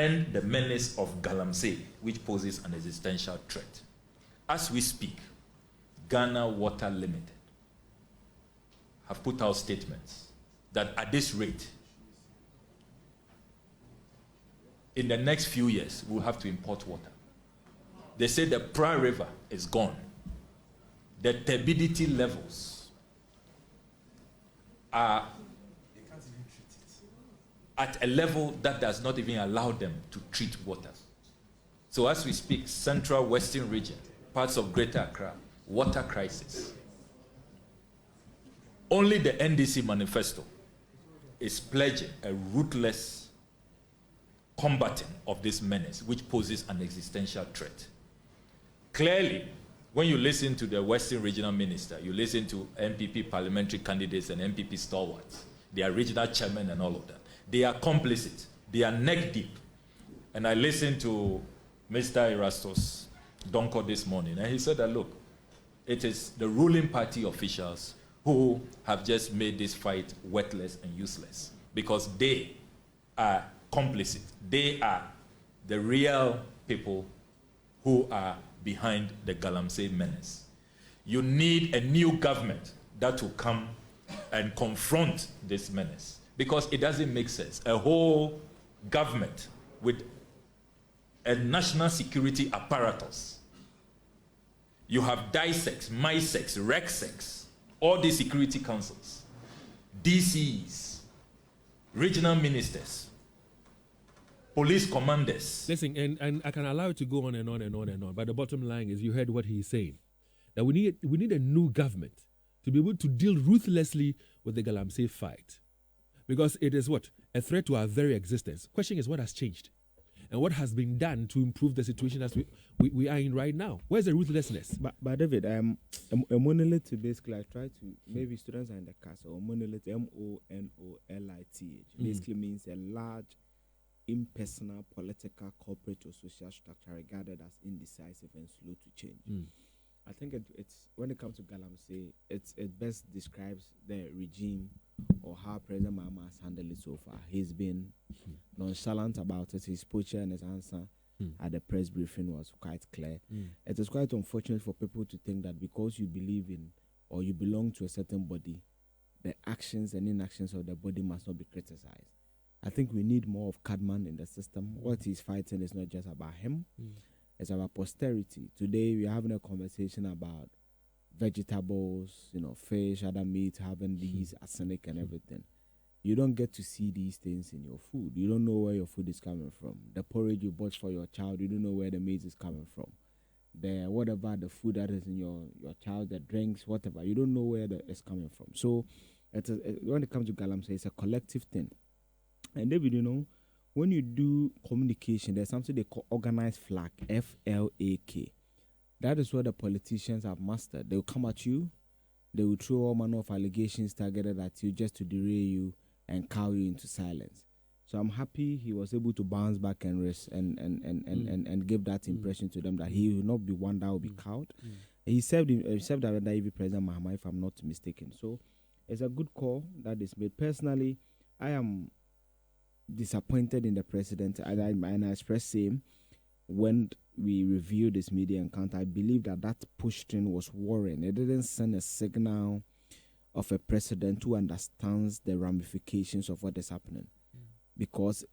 end the menace of galamsey, which poses an existential threat. As we speak, Ghana Water Limited have put out statements that at this rate, in the next few years, we'll have to import water. They say the Pra River is gone. The turbidity levels are at a level that does not even allow them to treat water. So as we speak, central western region, parts of Greater Accra, water crisis. Only the NDC manifesto is pledging a ruthless combating of this menace, which poses an existential threat. Clearly, when you listen to the Western Regional Minister, you listen to MPP parliamentary candidates and MPP stalwarts, their regional chairman and all of that. They are complicit. They are neck deep. And I listened to Mr. Erastus Donko this morning, and he said that, look, it is the ruling party officials who have just made this fight worthless and useless because they are complicit. They are the real people who are behind the galamsey menace. You need a new government that will come and confront this menace because it doesn't make sense. A whole government with a national security apparatus. You have DISEX, MISEX, RECSEX, all these security councils, DCs, regional ministers, police commanders. Listen, and I can allow it to go on and on and on and on, but the bottom line is you heard what he's saying, that we need a new government to be able to deal ruthlessly with the galamsey fight. Because it is what? A threat to our very existence. Question is, what has changed? And what has been done to improve the situation as we are in right now? Where's the ruthlessness? But David, a monolith, basically, I try to, maybe students are in the castle, a monolith, monolith, basically means a large, impersonal, political, corporate, or social structure regarded as indecisive and slow to change. I think it's when it comes to galamsey, it best describes the regime or how President Mahama has handled it so far. He's been nonchalant about it. His posture and his answer at the press briefing was quite clear. It is quite unfortunate for people to think that because you believe in or you belong to a certain body, the actions and inactions of the body must not be criticized. I think we need more of Cadman in the system. What he's fighting is not just about him. It's about posterity. Today we're having a conversation about vegetables, fish, other meat, having these arsenic and everything. You don't get to see these things in your food. You don't know where your food is coming from. The porridge you bought for your child, you don't know where the maize is coming from. Whatever the food that is in your child, the drinks, whatever, you don't know where it's coming from. So when it comes to galamsey, it's a collective thing. And David, when you do communication, there's something they call organized flak, FLAK. That is what the politicians have mastered. They will come at you, they will throw all manner of allegations targeted at you just to derail you and cow you into silence. So I'm happy he was able to bounce back and give that impression to them that he will not be one that will be cowed. He served under EV President Mahama, if I'm not mistaken. So it's a good call that is made. Personally, I am disappointed in the president, and I express same when we reviewed this media encounter. I believe that push string was worrying. It didn't send a signal of a president who understands the ramifications of what is happening, because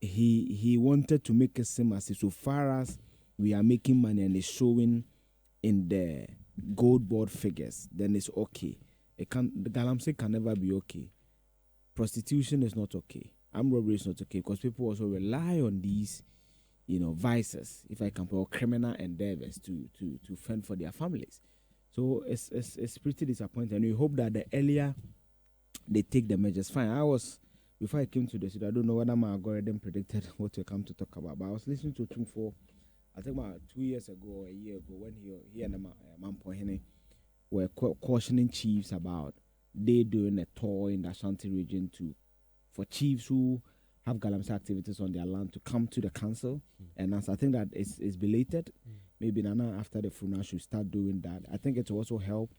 he wanted to make it seem as if so far as we are making money and it's showing in the gold board figures, then it's okay. The galamsey can never be okay. Prostitution is not okay. Armed robbery is not okay, because people also rely on these, vices, if I can put, criminal endeavors to fend for their families. So it's pretty disappointing. And we hope that the earlier they take the measures. Fine. Before I came to the city, I don't know whether my algorithm predicted what we come to talk about, but I was listening to Tumfo, I think about 2 years ago or a year ago, when he and Mampo Hene were cautioning chiefs about they doing a tour in the Ashanti region for chiefs who have galamsey activities on their land to come to the council. And as I think that is belated. Maybe Nana after the funeral should start doing that. I think it will also help,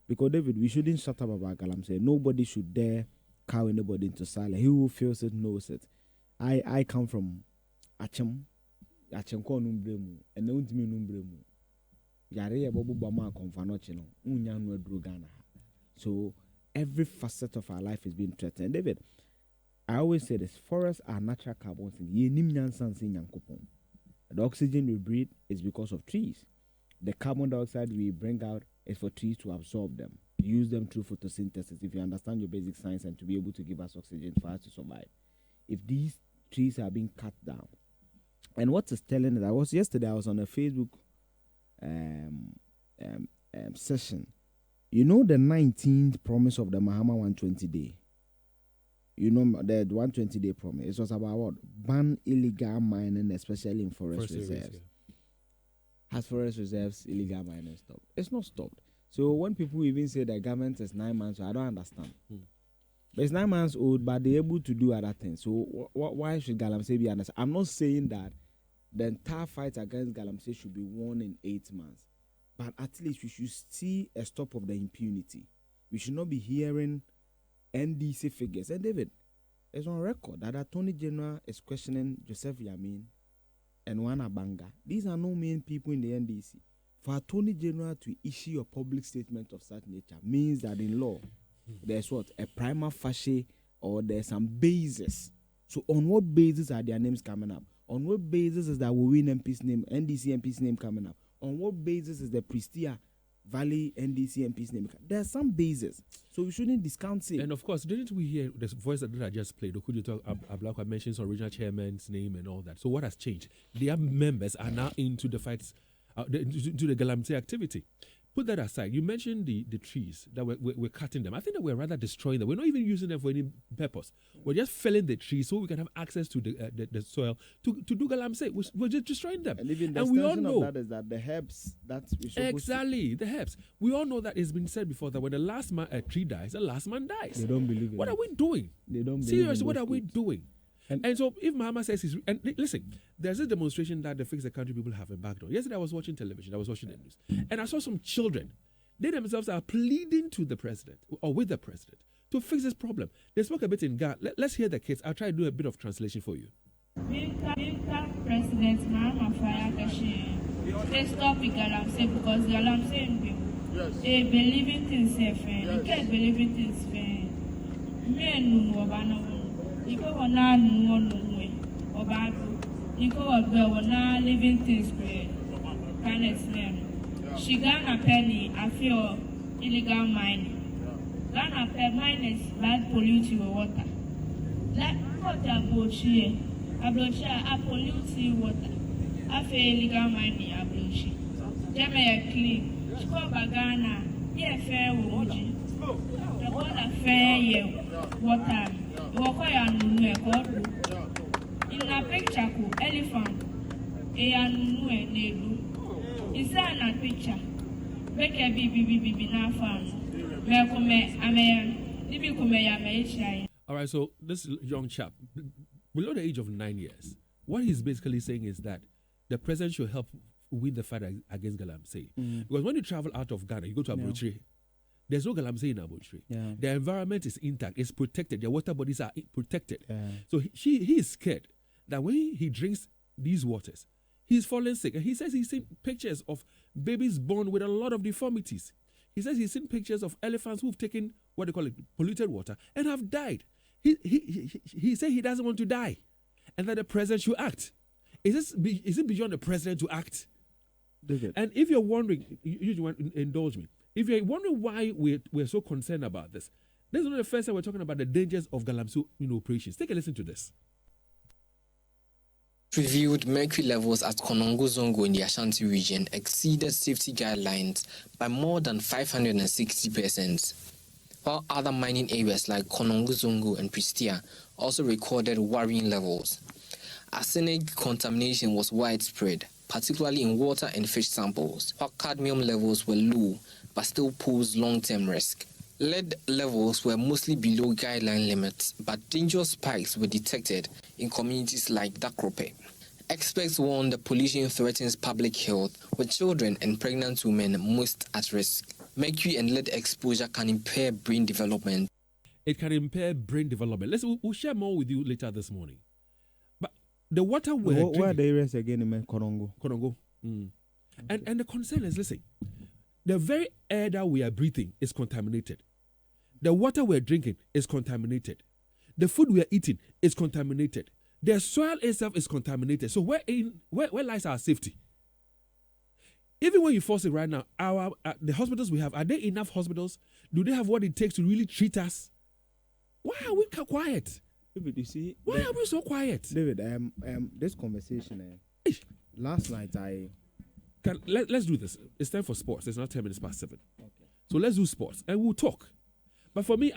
because David, we shouldn't shut up about galamsey. Nobody should dare cow anybody into silence. He who feels it knows it. I come from achem ko numbre mu ene untimi numbre mu yare ye bobo bama konfanoche no unya no aduru Ghana. So every facet of our life is being threatened. David, I always say this: forests are natural carbon sinks. The oxygen we breathe is because of trees. The carbon dioxide we bring out is for trees to absorb them, use them through photosynthesis. If you understand your basic science, and to be able to give us oxygen for us to survive. If these trees are being cut down, and what is telling it, I was on a Facebook session. You know the 19th promise of the Mahama 120 day. You know the 120 day promise. It was about what? Ban illegal mining, especially in forest reserves. Has forest reserves illegal mining stopped? It's not stopped. So when people even say the government is 9 months, I don't understand. But it's 9 months old, but they're able to do other things. So why should galamsey be understood? I'm not saying that the entire fight against galamsey should be won in 8 months. But at least we should see a stop of the impunity. We should not be hearing NDC figures. And David, it's on record that Attorney General is questioning Joseph Yamin and Wana Banga. These are no main people in the NDC. For Attorney General to issue a public statement of such nature means that in law, there's what? A prima facie, or there's some basis. So on what basis are their names coming up? On what basis is that we win MP's name, NDC MP's name coming up? On what basis is the Prestia Valley NDC MP's name? There's some basis. So we shouldn't discount it. And of course, didn't we hear the voice that I just played? Okudzeto Ablakwa mentions original chairman's name and all that. So what has changed? Their members are now into the fights, into the galamsey activity. Put that aside. You mentioned the trees, that we're cutting them. I think that we're rather destroying them. We're not even using them for any purpose. We're just felling the trees so we can have access to the soil to do galamsey. We're just destroying them. And even the we all extension know of that is that the herbs that we should exactly the herbs. We all know that it's been said before that when the last man a tree dies, the last man dies. They don't believe it. What are we doing? They don't believe seriously. What are it. we doing? And so if Mahama says he's... And listen, there's a demonstration that the Fix the Country people have embarked on. Yesterday I was watching television. I was watching the news. And I saw some children. They themselves are pleading to the president, or with the president, to fix this problem. They spoke a bit in Ghana. Let's hear the kids. I'll try to do a bit of translation for you. President Mahama they stop the galamsey because galamsey they believe in things they can't believe in things men no obano iko wana no obado iko wana living things planet name. She Ghana penny, I feel illegal mining. Ghana pen miners bad polluting water. Like water blockade, I pollute water. I feel illegal mining, I blockade. Them are clean. She called Ghana, yeah, fair woody. The water fair water. Wakoya no in a picture, elephant, a no nedu. Is that a picture? Make a baby na farm. All right, so this young chap, below the age of 9 years, what he's basically saying is that the president should help win the fight against galamsey. Because when you travel out of Ghana, you go to Abuchi, there's no galamsey in Abuchi. Yeah. The environment is intact, it's protected, their water bodies are protected. Yeah. So he is scared that when he drinks these waters, he's fallen sick. And he says he's seen pictures of babies born with a lot of deformities. He says he's seen pictures of elephants who've taken what they call it, polluted water, and have died. He said he doesn't want to die, and that the president should act. Is it beyond the president to act? David. And if you're wondering, you want to indulge me. If you're wondering why we're so concerned about this is not the first time we're talking about the dangers of galamsey operations. Take a listen to this. Reviewed mercury levels at Konongo-Zongo in the Ashanti region exceeded safety guidelines by more than 560%, while other mining areas like Konongo-Zongo and Prestia also recorded worrying levels. Arsenic contamination was widespread, particularly in water and fish samples, while cadmium levels were low but still posed long-term risk. Lead levels were mostly below guideline limits, but dangerous spikes were detected in communities like Dakrope. Experts warn the pollution threatens public health, with children and pregnant women most at risk. Mercury and lead exposure can impair brain development. It can impair brain development. We'll share more with you later this morning. But The water we're drinking. Where are the areas again in Konongo? Konongo. And the concern is, listen, the very air that we are breathing is contaminated. The water we're drinking is contaminated. The food we are eating is contaminated. The soil itself is contaminated. So where lies our safety? Even when you force it right now, the hospitals we have, are there enough hospitals? Do they have what it takes to really treat us? Why are we quiet? David, you see, why are we so quiet? David, this conversation, last night let's do this. It's time for sports. It's not 10 minutes past 7. Okay. So let's do sports and we'll talk. But for me,